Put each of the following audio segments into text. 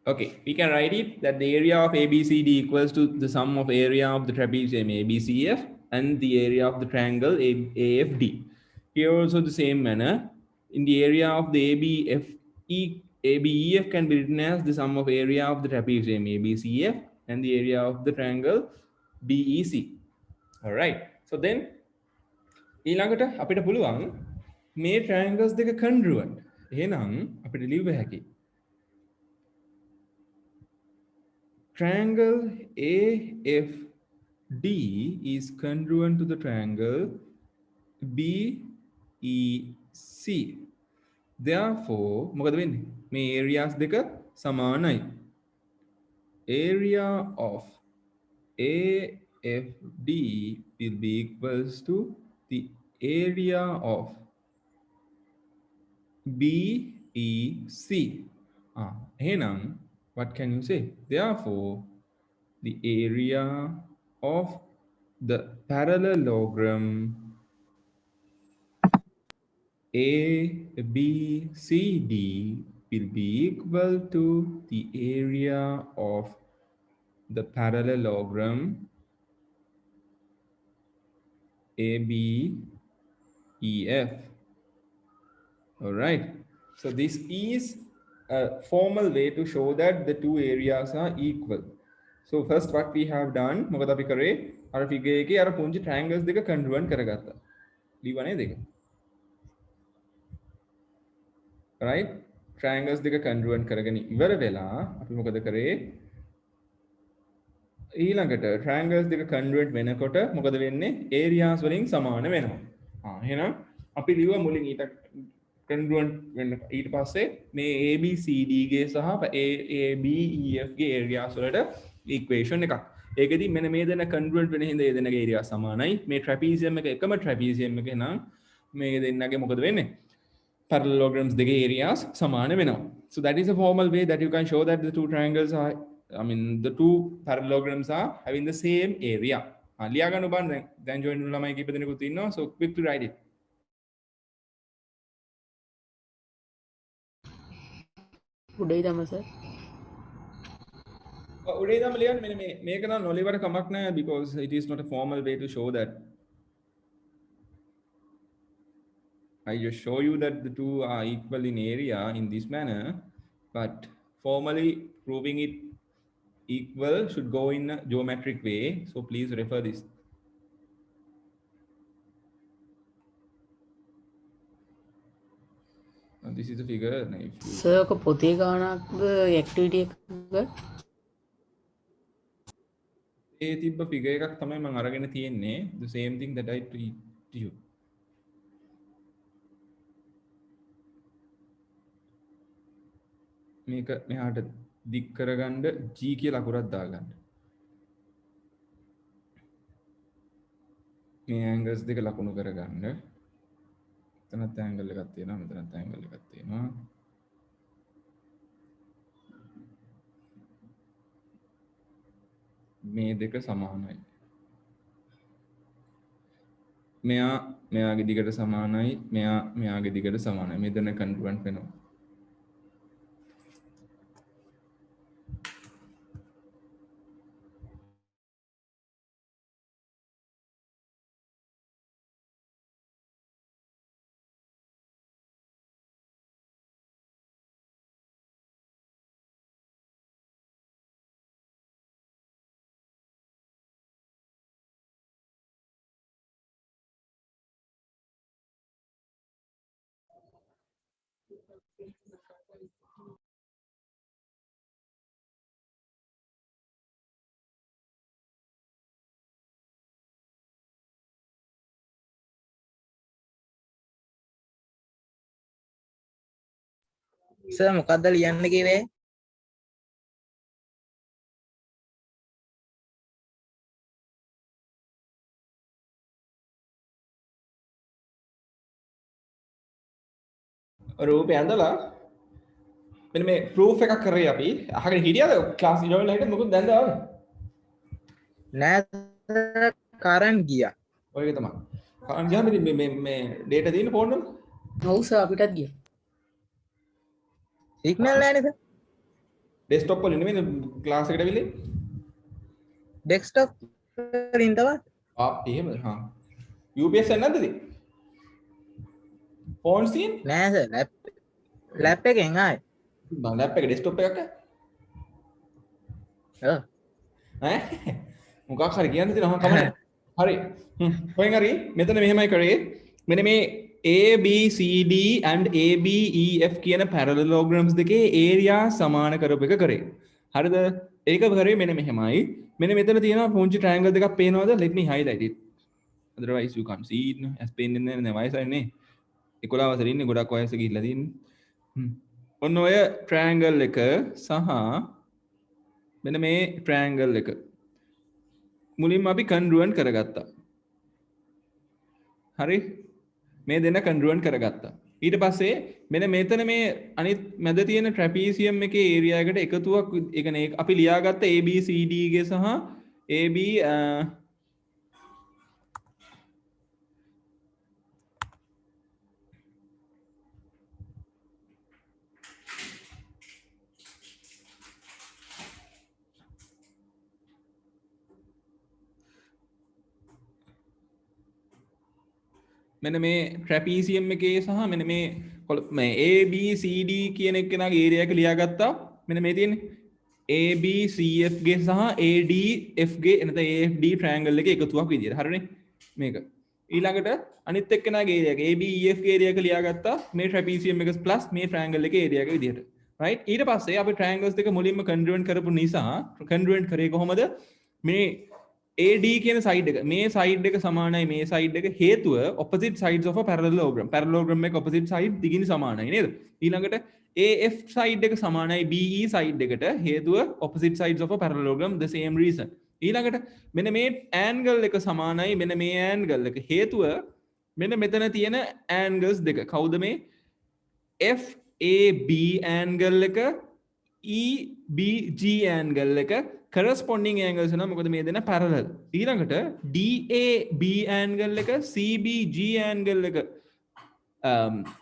Okay, we can write it that the area of ABCD equals to the sum of area of the trapezium ABCF and the area of the triangle AFD. Here also the same manner. In the area of the ABEF can be written as the sum of area of the trapezium ABCF and the area of the triangle BEC. All right. So then ඊළඟට අපිට පුළුවන් මේ triangles දෙක congruent. එහෙනම් අපිට ලියව හැකි triangle AFD is congruent to the triangle BEC. Therefore, මොකද වෙන්නේ? මේ areas දෙක සමානයි. Area of AFD will be equals to the area of BEC. එහෙනම් what can you say? Therefore, the area of the parallelogram ABCD will be equal to the area of the parallelogram ABEF. All right. So this is a formal way to show that the two areas are equal. So first what we have done, මොකද අපි කරේ අර figure එකේ අර පුංචි triangles දෙක congruent කරගත්තා. ලියවනේ දෙක. Right? Triangles දෙක congruent කරගෙන ඉවර වෙලා අපි මොකද කරේ? ඊළඟට triangles දෙක congruent වෙනකොට මොකද වෙන්නේ? areas වලින් සමාන වෙනවා. එහෙනම් අපි ලියුවා මුලින් ඊට congruent වෙන්න ඊට පස්සේ මේ ABCD ගේ සහ ABEF ගේ areas වලට equation එකක්. ඒකෙදි මෙන්න මේ දෙන congruent වෙන හින්දා මේ දෙන්නගේ area සමානයි. මේ trapezium එක එකම trapezium එක නම් මේ දෙන්නගේ මොකද වෙන්නේ? Parallelograms දෙකේ areas සමාන වෙනවා. So that is a formal way that you can show that the two triangles are, I mean the two parallelograms are having the same area. ලියා ගන්න බං දැන් join වෙන ළමයි කීප දෙනෙකුත් ඉන්නවා. So quickly write it. උඩේ තම සර්. උඩේ තම ලියන්න මෙන්න මේක නම් නොලිවට කමක් නැහැ because it is not a formal way to show that. I just show you that the two are equal in area in this manner, but formally proving it equal should go in a geometric way. So please refer this. Now this is the figure. Sir, ඔක පොතේ ගානක්ද activity එකක? ඒ තිබ්බ figure එකක් තමයි මම අරගෙන තියෙන්නේ. The same thing that I teach you. මේක මෙහාට දික් කරගන්න G කියලා අකුරක් දාගන්න. මේ angles දෙක ලකුණු කරගන්න. මෙතනත් angle එකක් තියෙනවා, මෙතනත් angle එකක් තියෙනවා. මේ දෙක සමානයි. මෙයාගේ දිගට සමානයි, මෙයාගේ දිගට සමානයි. මේ දෙන්න congruent වෙනවා. සර් මොකක්ද ලියන්න කිව්වේ? රූපය ඇඳලා මෙන්න මේ proof එකක් කරේ අපි. අහගෙන හිටියද class 11 එකට මොකද දැන්ද ආවේ? නෑ කරන්ට් ගියා. ඔය එක තමයි. කාන් ගියාම ඉතින් මේ data තියෙන phone වල? ඔව් සර් අපිටත් ගියා. සිග්නල් නෑනේ සර්. ඩෙස්ක්ටොප් වලින් නෙමෙයි ක්ලාස් එකට ඇවිල්ලා ඩෙස්ක්ටොප් වලින් තව එහෙමද හා UPS එක නැද්ද ඉතින් ෆෝන්ස් තියෙන නෑ සර් ලැප් එකෙන් ආයේ බං ලැප් එක ඩෙස්ක්ටොප් එකක් ඔව් ඈ මොකක් හරි කියන්න තියෙනවා මම කමන්නේ හරි කොහෙන් හරි මෙතන මෙහෙමයි කරේ මෙන්න මේ A B C D and A B E F කියන parallelograms දෙකේ area සමාන කරපු එක කරේ හරිද ඒක කරේ මෙන්න මෙහෙමයි මෙන්න මෙතන තියෙනවා පුංචි triangle දෙකක් පේනවද let me highlight it otherwise you can't see it as පේන්නේ නැහැ වයසයි නේ 11 වසරේ ඉන්නේ ගොඩක් වයස ගිහිල්ලා තියෙන්නේ ඔන්න ඔය triangle එක සහ මෙන්න මේ triangle එක මුලින්ම අපි congruent කරගත්තා හරි මේ දෙන්න congruent කරගත්තා ඊට පස්සේ මෙන්න මෙතන මේ අනිත් මැද තියෙන trapezium එකේ area එකට එකතුවක් ඒ කියන්නේ අපි ලියාගත්ත ABCD ගේ සහ AB මෙන්න මේ trapezium එකේ සහ මෙන්න මේ ABCD කියන එක්කෙනාගේ area එක ලියාගත්තා මෙන්න මේ තියෙන්නේ ABCF ගේ සහ ADF ගේ එනත AFD triangle එකේ එකතුවක් විදියට හරිනේ මේක ඊළඟට අනිත් එක්කෙනාගේ area එක ABEF ගේ area එක ලියාගත්තා මේ trapezium එක plus මේ triangle එකේ area එක විදියට right ඊට පස්සේ අපි triangles දෙක මුලින්ම congruent කරපු නිසා congruent කරේ කොහොමද මේ AD කියන side එක මේ side එක සමානයි මේ side එක හේතුව opposite sides of a parallelogram එක opposite side දිගින් සමානයි නේද ඊළඟට AF side එක සමානයි BE side එකට හේතුව opposite sides of a parallelogram the same reason ඊළඟට මෙන්න මේ angle එක සමානයි මෙන්න මේ angle එක හේතුව මෙන්න මෙතන තියෙන angles දෙක කවුද මේ FAB angle එක EBG angle එක corresponding angles වෙනවා මොකද මේ දෙන parallel ඊළඟට DAB angle එක CBG angle එක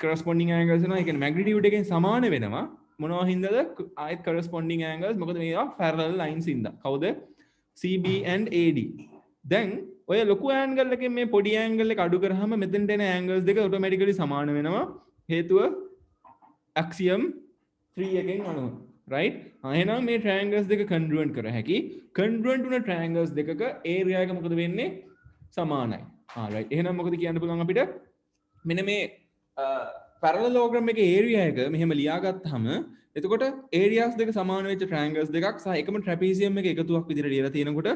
corresponding angles වෙනවා ඒ කියන්නේ magnitude එකෙන් සමාන වෙනවා මොනවා හින්දාද ආයෙත් corresponding angles මොකද මේවා parallel lines හින්දා කවුද CB and AD දැන් ඔය ලොකු angle එකෙන් මේ පොඩි angle එක අඩු කරාම මෙතෙන්ට එන angles දෙක automatically සමාන වෙනවා හේතුව axiom 3 එකෙන් අනුව right එහෙනම් මේ triangles දෙක congruent කර හැකි congruent වුණ triangles දෙකක area එක මොකද වෙන්නේ සමානයි right එහෙනම් මොකද කියන්න පුළුවන් අපිට මෙන්න මේ parallelogram එකේ area එක මෙහෙම ලියාගත්තාම එතකොට areas දෙක සමාන වෙච්ච triangles දෙකක් සහ එකම trapezium එක එකතුවක් විදිහට ලියලා තියෙනකොට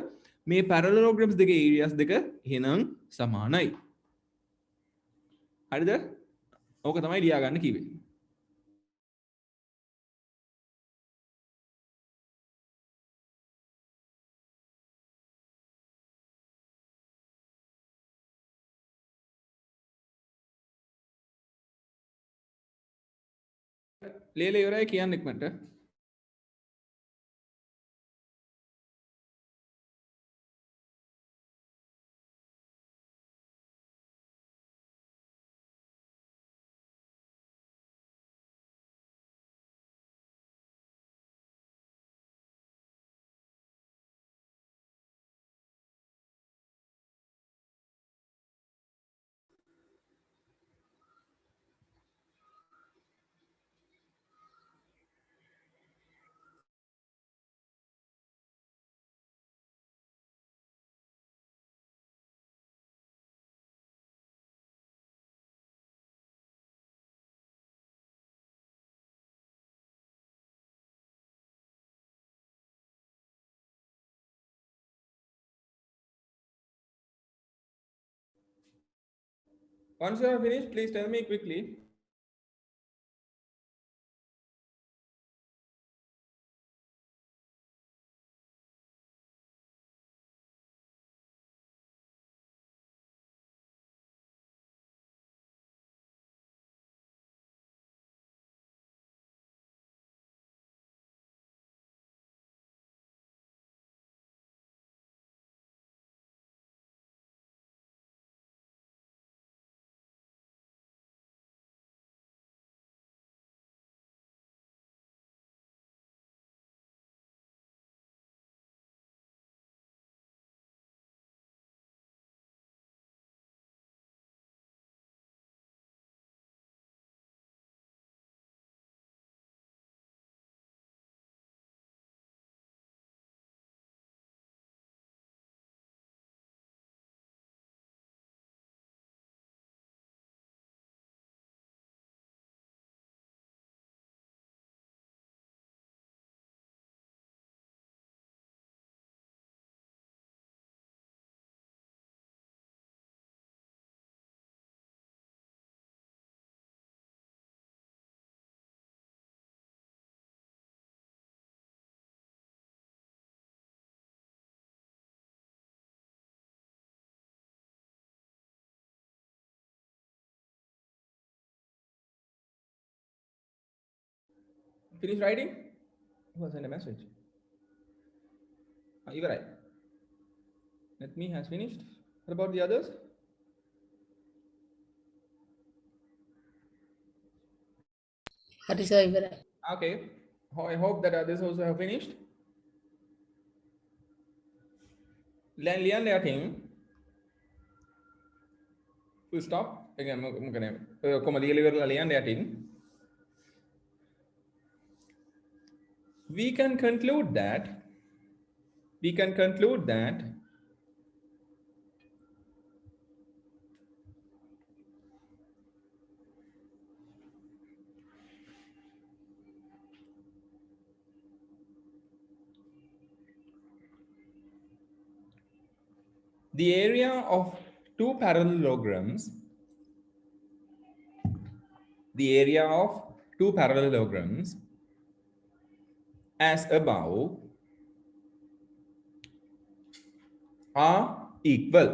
මේ parallelograms දෙකේ areas දෙක එහෙනම් සමානයි හරිද ඕක තමයි ලියාගන්න කිව්වේ ලියලා ඉවරයි කියන්න ඉක්මනට once you are finished please tell me quickly Finish writing? Who has sent a message? You were right. Let me has finished. What about the others? හරි සර් ඉවරයි. Okay. I hope that others also have finished. Lian Liating. Full stop. Again, Lian Liating. We can conclude that the area of two parallelograms as above are equal.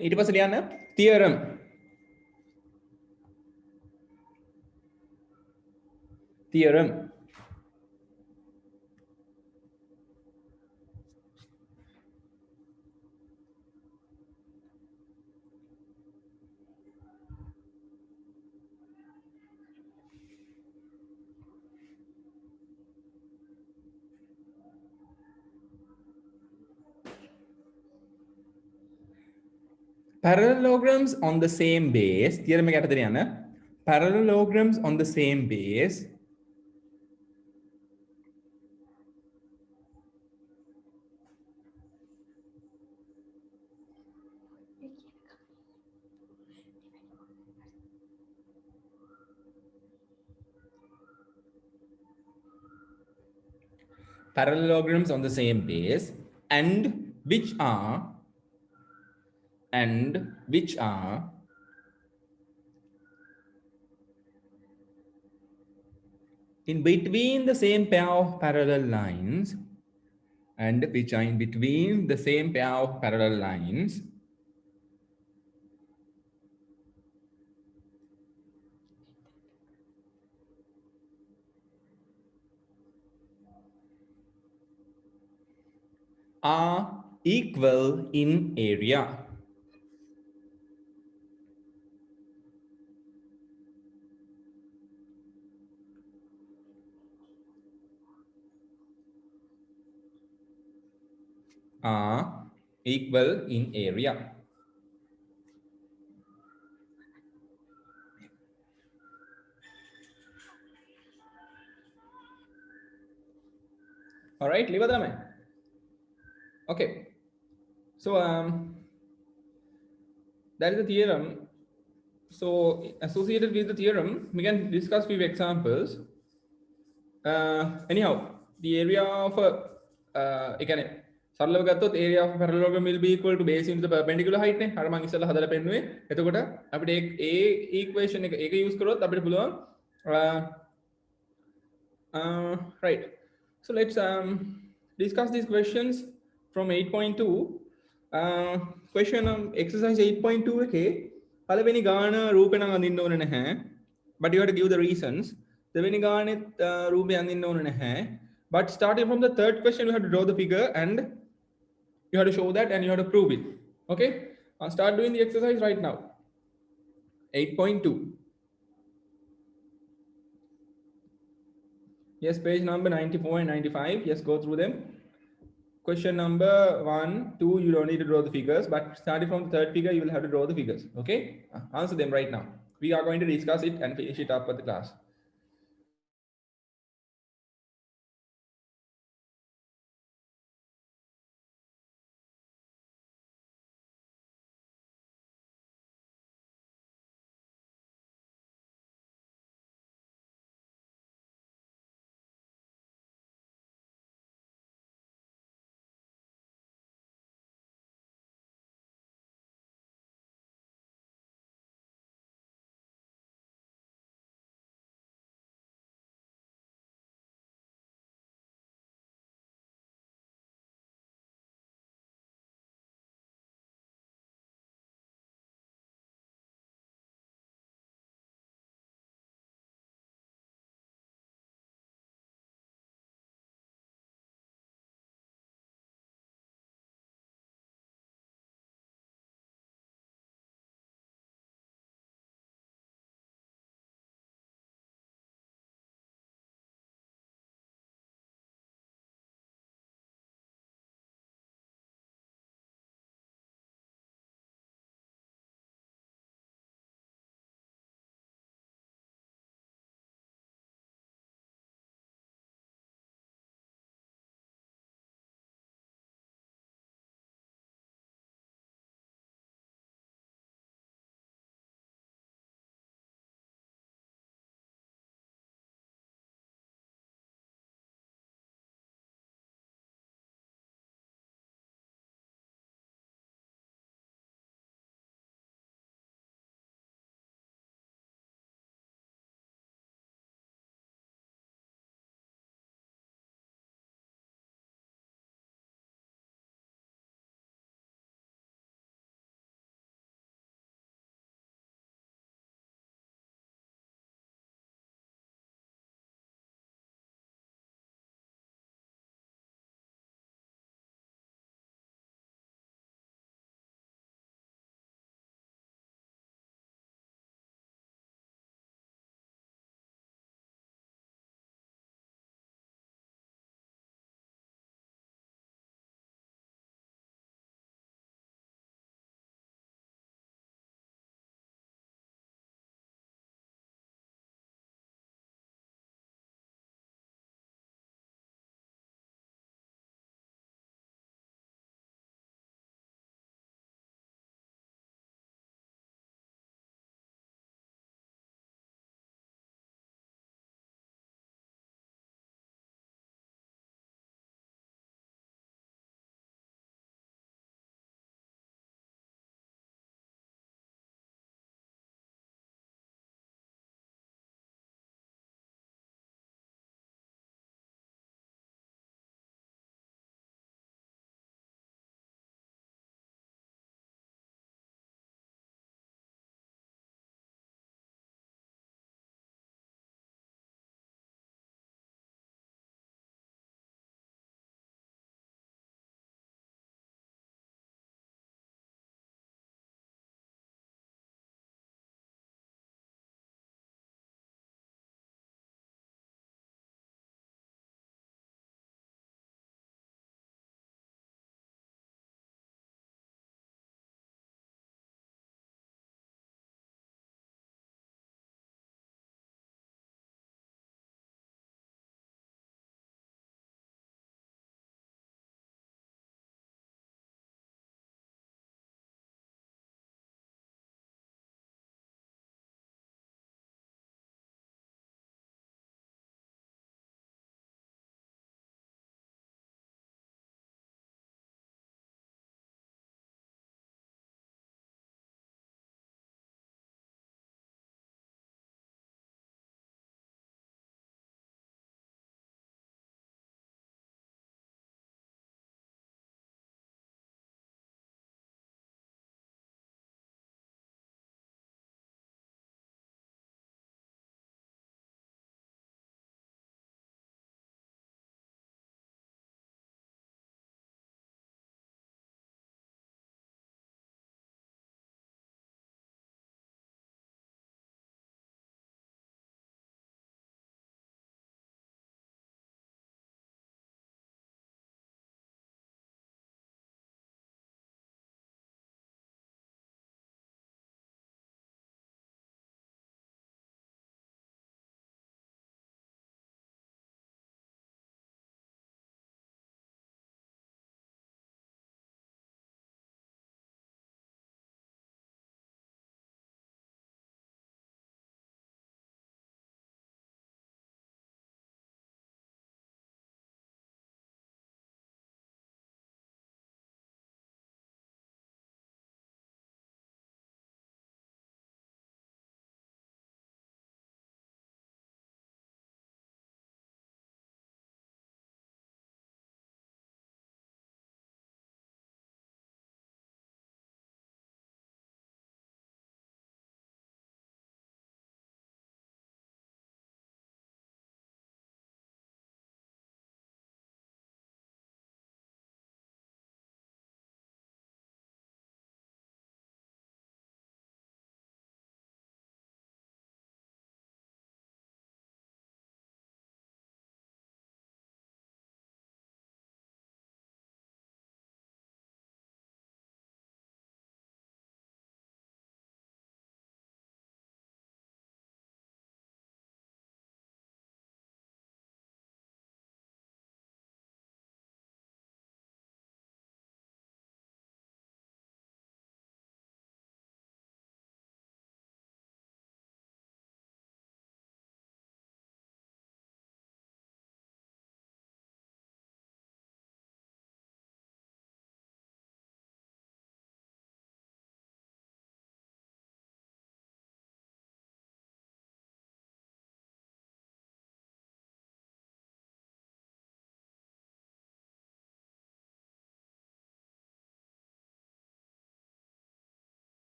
ඊට පස්සේ ලියන්න theorem. Parallelograms on the same base. Theorem එක යටතේ යන parallelograms on the same base and which are in between the same pair of parallel lines are equal in area. All right, leave it. Okay, so that is the theorem. So associated with the theorem, we can discuss few examples. Anyhow, the area of again සරලව ගත්තොත් area of parallelogram will be equal to base into the perpendicular height නේ. අර මම ඉස්සෙල්ලා හදලා පෙන්නුවේ. එතකොට අපිට ඒ equation එක use කරොත් අපිට පුළුවන් right. So let's discuss these questions from 8.2. Question exercise 8.2 එකේ පළවෙනි ගාන රූපේ නම් අඳින්න ඕනේ නැහැ. But you have to give the reasons. දෙවෙනි ගානෙත් රූපේ අඳින්න ඕනේ නැහැ. But starting from the third question, you have to draw the figure and you have to show that and you have to prove it. Okay, I'll start doing the exercise right now. 8.2. Yes, page number 94 and 95. Yes, go through them. Question number 1, 2, you don't need to draw the figures, but starting from the third figure, you will have to draw the figures. Okay, answer them right now. We are going to discuss it and finish it up at the class.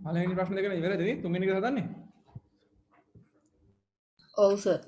පළවෙනි ප්‍රශ්න දෙක ඉවරද නේ? තුන්වෙනි එක හදන්නේ? ඔව් sir.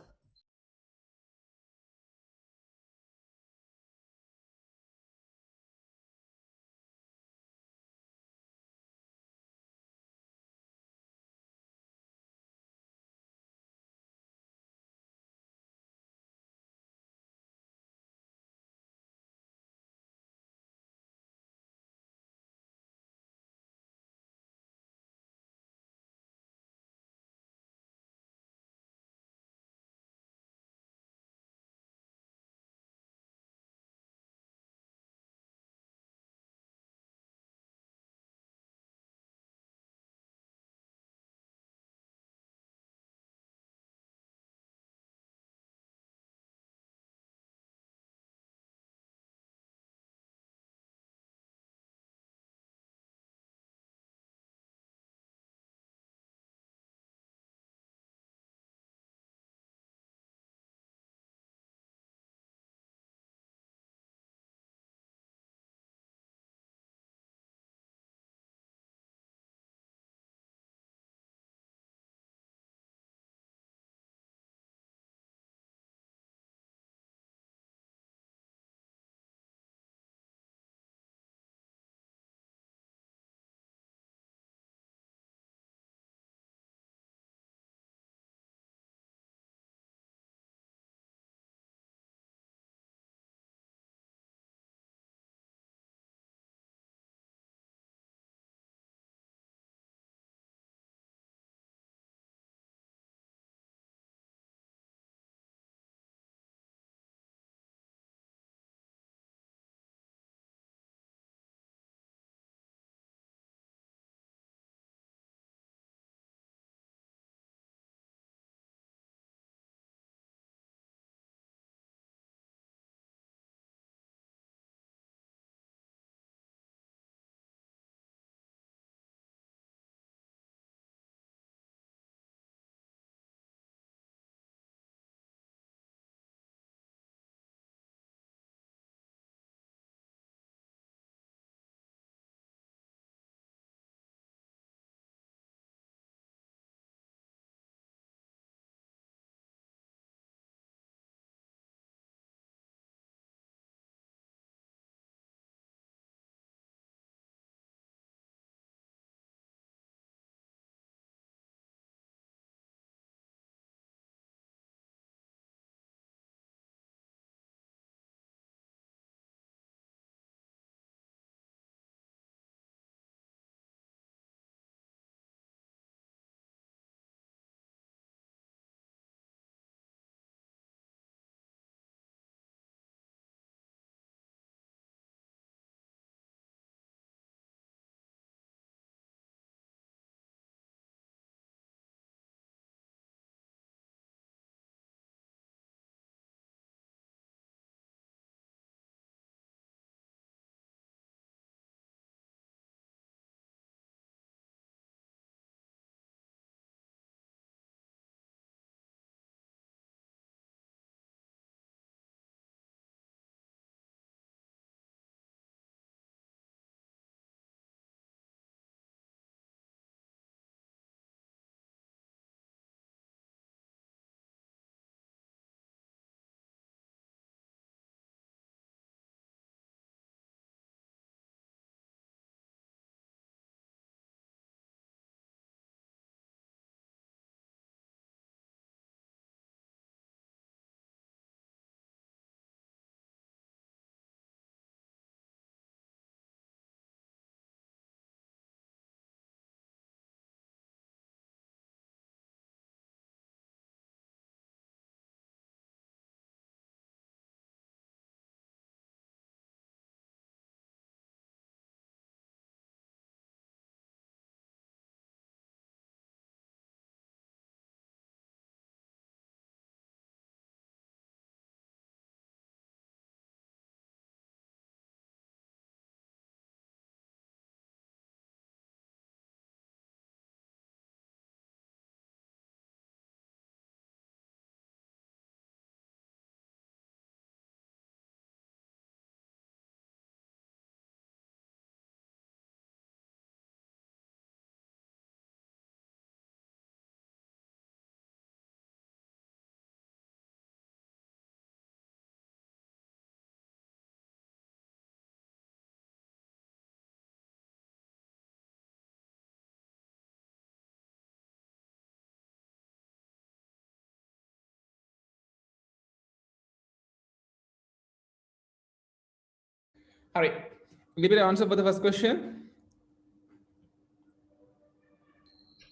All right. Give me the answer for the first question.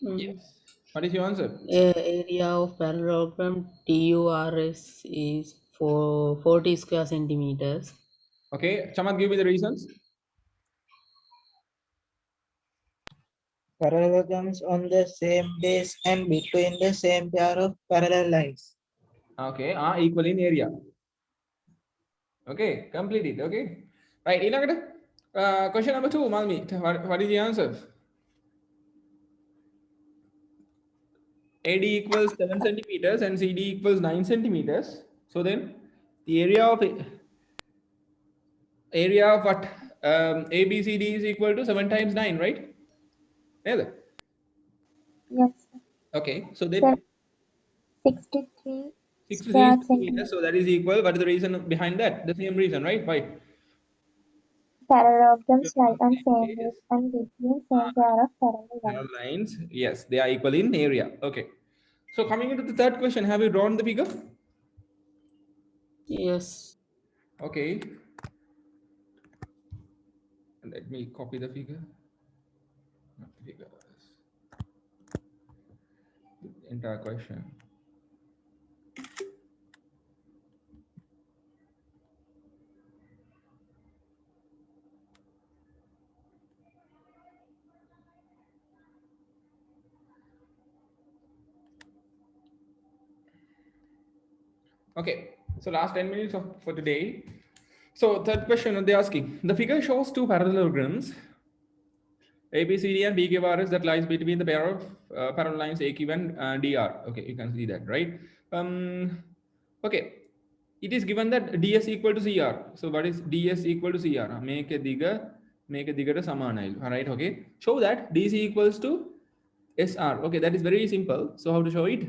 Yes. What is your answer? Area of parallelogram TURS is for 40 square centimeters. Okay. Chamat, give me the reasons. Parallelograms on the same base and between the same pair of parallel lines. Okay. Are equal in area. Okay. Complete it. Okay. Right. Question number 2, Malmi. What is the answer? AD equals 7 centimeters and CD equals 9 centimeters. So then the area of what? ABCD is equal to 7 times 9, right? Yeah. Yes, sir. Okay. So Sir, then 63 63 square centimeters. So that is equal. What is the reason behind that? The same reason, right? Why? parallelograms lie on same Yes. base and between same pair of parallel lines. Lines. Yes, they are equal in area. Okay. So coming into the third question, have you drawn the figure? Yes. Okay. Let me copy the figure. Not the figure. The entire question. Okay. So last 10 minutes for today. So third question they're asking. The figure shows two parallelograms ABCD and BQRS that lies between the pair of parallel lines AQ and DR. Okay, you can see that, right? Okay, it is given that DS equal to CR. So what is DS equal to CR? Make a digger to samanai. All right, okay. Show that DC equals to SR. Okay, that is very simple. So how to show it?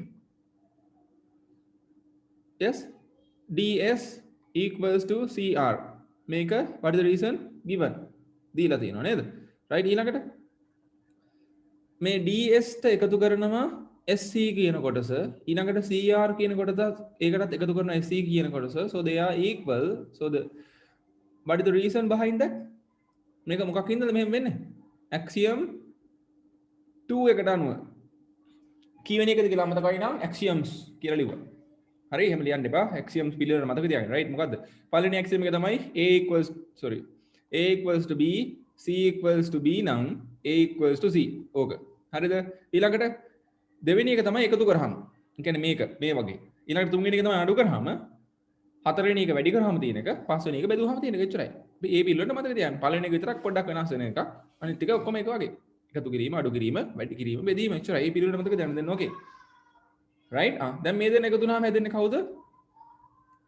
Yes, DS equals to CR. Make a, what is the reason? Given. දීලා තියෙනවා නේද? Right, ඊළඟට මේ DS ට එකතු කරනවා SC කියන කොටස ඊළඟට CR කියන කොටස ඒකටත් එකතු කරන SC කියන කොටස, so they are equal. So the what is the reason behind that? මේක මොකක් හින්දාද මෙහෙම වෙන්නේ? axiom 2 එකට අනුව කීවෙනි එකද කියලා මතකයි නම් axioms කියලා ලිව්වා. හරි එහෙම ලියන්න එපා. axioms පිළිවෙල මතක තියාගන්න. right මොකද්ද? පළවෙනි axiom එක තමයි A equals to B, C equals to B නම් A equals to C. ඕක. හරිද? ඊළඟට දෙවෙනි එක තමයි එකතු කරාම. ඒ කියන්නේ මේක මේ වගේ. ඊළඟට තුන්වෙනි එක තමයි අඩු කරාම හතරවෙනි එක වැඩි කරාම තියෙන එක පස්වෙනි එක බෙදුවාම තියෙන එක එච්චරයි. අපි ඒ පිළිවෙලට මතක තියාගන්න. පළවෙනි එක විතරක් පොඩ්ඩක් වෙනස් වෙන එකක්. අනිත් ටික ඔක්කොම එක වගේ. එකතු කිරීම, අඩු කිරීම, වැඩි කිරීම, බෙදීම එච්චරයි. ඒ පිළිවෙලට මතක තියාගන්න දෙන්න ඕකේ. right? දැන් මේ දෙන්න එකතු වුණාම හැදෙන්නේ කවුද?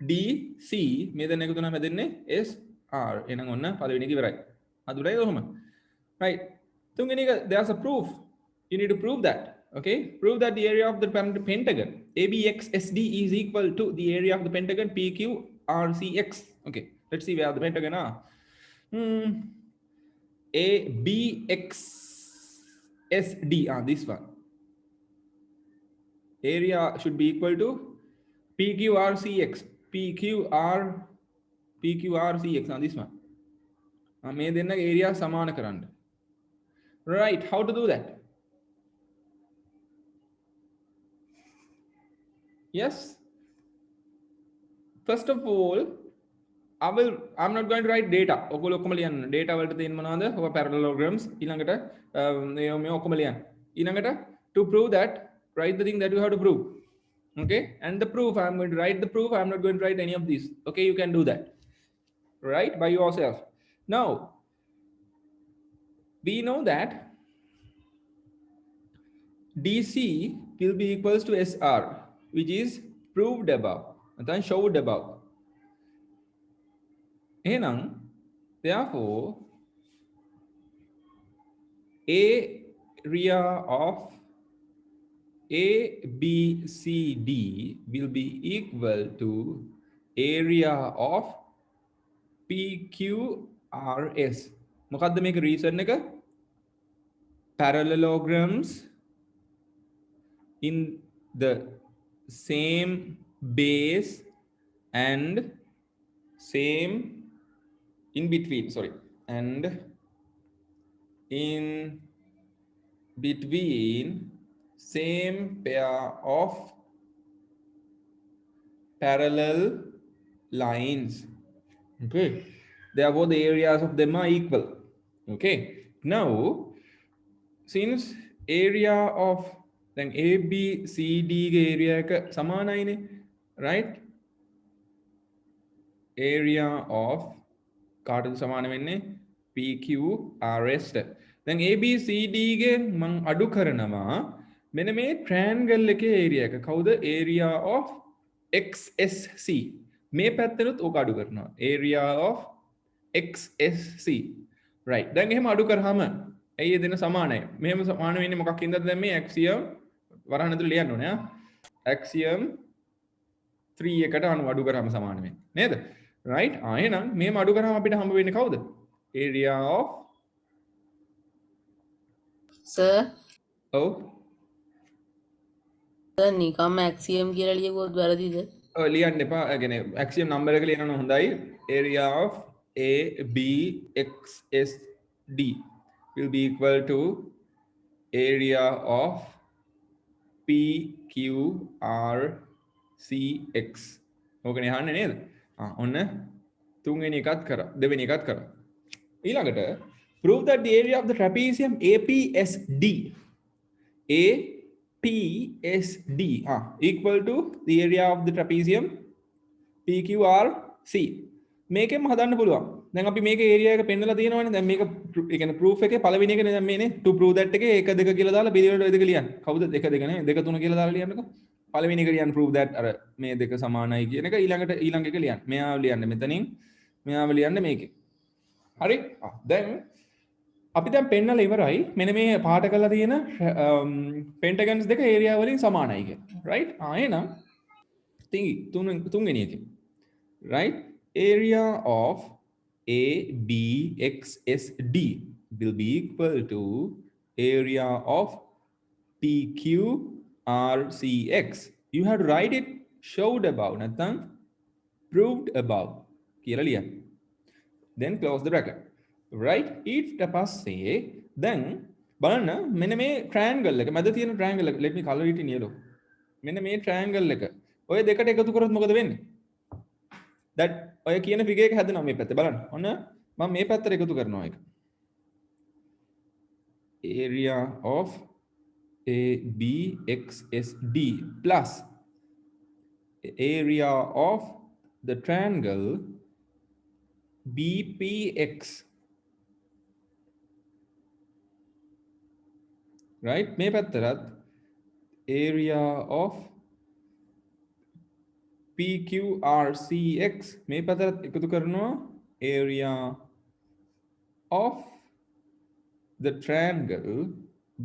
DC මේ දෙන්න එකතු වුණාම හැදෙන්නේ SR. එහෙනම් ඔන්න පළවෙනි එක ඉවරයි. අදුරයි ඔහම. right? තුන්වෙනි එක there's a proof. You need to prove that. Okay, prove that the area of the pentagon ABXSD is equal to the area of the pentagon PQRCX. Okay, let's see where the pentagon are. ABXSD, this one. Area should be equal to PQRCX. PQRCX, this one. මේ දෙන්න area සමාන කරන්න. Right, how to do that? Yes. First of all, I'm not going to write data. ඔගොල්ලෝ ඔක්කොම ලියන්න. data වලට තියෙන මොනවද? ඔය parallelograms ඊළඟට මේ ඔක්කොම ලියන්න. ඊළඟට to prove that, write the thing that you have to prove. Okay? And the proof, I'm going to write the proof. I'm not going to write any of these. Okay, you can do that. Right? By yourself. Now, we know that DC will be equals to SR, which is proved above. Then showed above. Enang, therefore, area of ABCD will be equal to area of PQRS. මොකද්ද මේක reason එක? Parallelograms in the same base and same in between, sorry, and in between same pair of parallel lines. Okay, therefore the areas of them are equal. Okay, now since area of then ABCD area එක සමානයිනේ, right? area of කාටද සමාන වෙන්නේ PQRS ට. දැන් ABCD ගේ මං අඩු කරනවා මෙන්න මේ triangle එකේ area එක. කවුද? area of XSC. මේ පැත්තෙනුත් ඕක අඩු කරනවා. area of XSC. right. දැන් එහෙම අඩු කරාම ඇයි දෙන සමානයි? මෙහෙම සමාන වෙන්නේ මොකක් හින්දාද? දැන් මේ axiom වරහන් ඇතුළේ ලියන්න ඕනේ. axiom 3 එකට අඩු කරාම සමාන වෙන්නේ. නේද? right. එහෙනම් මෙහෙම අඩු කරාම අපිට හම්බ වෙන්නේ කවුද? area of සර් ඔව් සර් නිකම්ම ඇක්සියම් කියලා ලියුවොත් වැරදිද? ලියන්න එපා. ඒ කියන්නේ axiom number එක ලියනවා හොඳයි. area of ABXSD will be equal to area of PQRCX. ඕකනේ අහන්නේ නේද? ඔන්න තුන්වෙනි එකත් කරා. දෙවෙනි එකත් කරා. ඊළඟට prove that the area of the trapezium APSD equal to the area of the trapezium PQRC. මේකෙන් හදන්න පුළුවන්. දැන් අපි මේක ඒරියා එක පෙන්නලා තියෙනවනේ. දැන් මේක ඒ කියන්නේ proof එකේ පළවෙනි එකනේ දැන් මේනේ to prove that එකේ 1 2 කියලා දාලා පිළිවෙලට ඔය දෙක ලියන්න. කවුද 1 2 නේ 2 3 කියලා දාලා ලියන්නකෝ. පළවෙනි එක ලියන්න prove that අර මේ දෙක සමානයි කියන එක. ඊළඟට ඊළඟ එක ලියන්න. මෙයාව ලියන්න මෙතනින්. මෙයාව ලියන්න මේකේ. හරි? දැන් අපි දැන් පෙන්නලා ඉවරයි. මෙන්න මේ පාට කරලා තියෙන pentagons දෙක area වලින් සමානයි කියලා. right? එහෙනම් තුන්වෙනි එකේ. right? area of ABXSD will be equal to area of PQRCX. You have to write it showed above නැත්නම් proved above කියලා ලියන්න. Then close the bracket. right. ඊට පස්සේ දැන් බලන්න මෙන්න මේ triangle එක මැද තියෙන triangle එක let me color it in yellow. මෙන්න මේ triangle එක ඔය දෙකට එකතු කරොත් මොකද වෙන්නේ? that ඔය කියන figure එක හැදෙනවා මේ පැත්තේ බලන්න. ඔන්න මම මේ පැත්තට එකතු කරනවා ඒක. area of ABXSD plus area of the triangle BPX. right. මේ පැත්තට area of PQRCX මේ පැත්තට එකතු කරනවා area of the triangle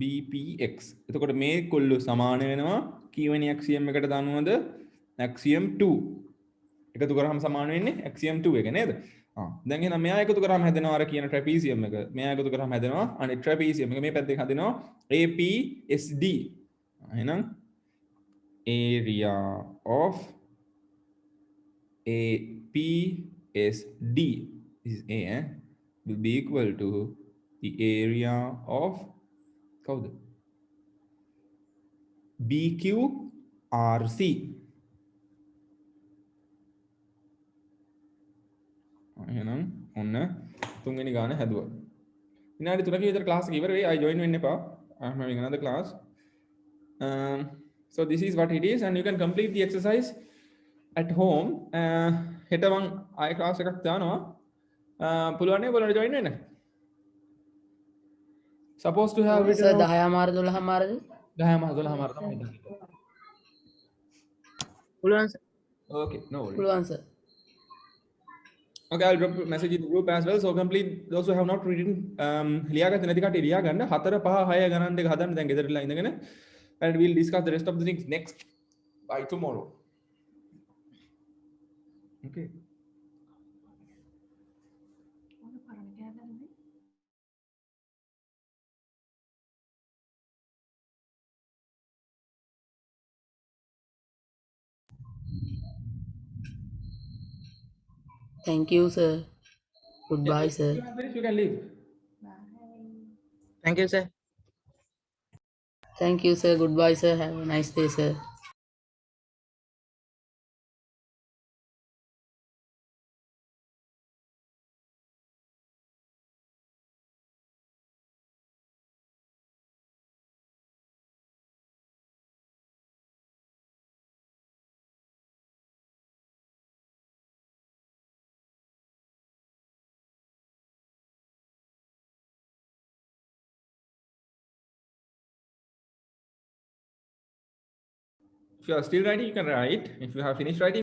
BPX. එතකොට මේ කොල්ල සමාන වෙනවා කීවෙනි axiom එකට දානවද? axiom 2. එකතු කරාම සමාන වෙන්නේ axiom 2 එක නේද? දැන් එහෙනම් මෙයා එකතු කරාම හැදෙනවා අර කියන trapezium එක. මෙයා එකතු කරාම හැදෙනවා අනිත් trapezium එක. මේ පැත්තෙන් හැදෙනවා APSD. එහෙනම් area of APSD is will be equal to the area of කවුද? BQRC. එහෙනම් ඔන්න තුන්වෙනි ගාන හැදුවා. විනාඩි 3ක විතර ක්ලාස් එක ඉවර වෙයි. I join වෙන්න එපා. I'm having another class. So this is what it is and you can complete the exercise at home. හෙට මං ආයෙ ක්ලාස් එකක් දානවා. පුළුවන් නේ ඔයගොල්ලෝ join වෙන්න? Supposed to have written sir out 10 මාර 12 මාරද? 10 මාස 12 මාස තමයි ඉඳන්. පුළුවන් සර්. Okay, no worries. පුළුවන් sir. Okay, I'll drop a message in the group as well. So complete those who have not written ලියාගත්තේ නැති කට්ටිය ලියා ගන්න 4 5 6 ගණන් දෙක හදන්න දැන් ගෙදරලා ඉඳගෙන and we'll discuss the rest of the things next by tomorrow. Okay. Thank you sir. Goodbye, If sir. you are finished, you can leave. Thank you, sir. Thank you, sir. Goodbye, sir. Have a nice day, sir. If you are still writing, you can write. If you have finished writing,